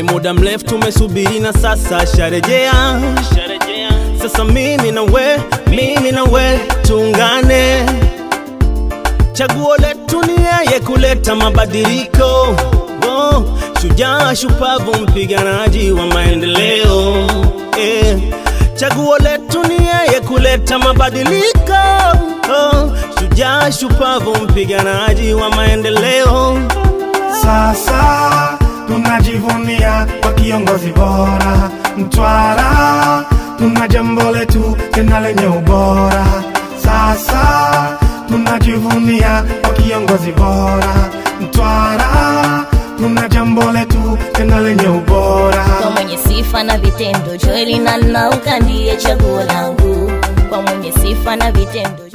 Ni muda mrefu tumesubiri na sasa sharejea. Sasa mimi na we tuungane. Chaguo letu ni yeye kuleta mabadiliko. Shujaa shupavu mpiganaji wa maendeleo. Chaguo letu ni yeye kuleta mabadiliko. Shujaa shupavu mpiganaji wa maendeleo. Sasa tunajivunia kwa kiongozi bora Mtwara. Tuna jambo letu tena lenye ubora. Sasa tunajivunia kwa kiongozi bora Mtwara. Tuna jambo letu tena lenye ubora. Kwa mwenye sifa na vitendo, Joel Nanauka ndiye chaguo langu. Kwa mwenye sifa na vitendo.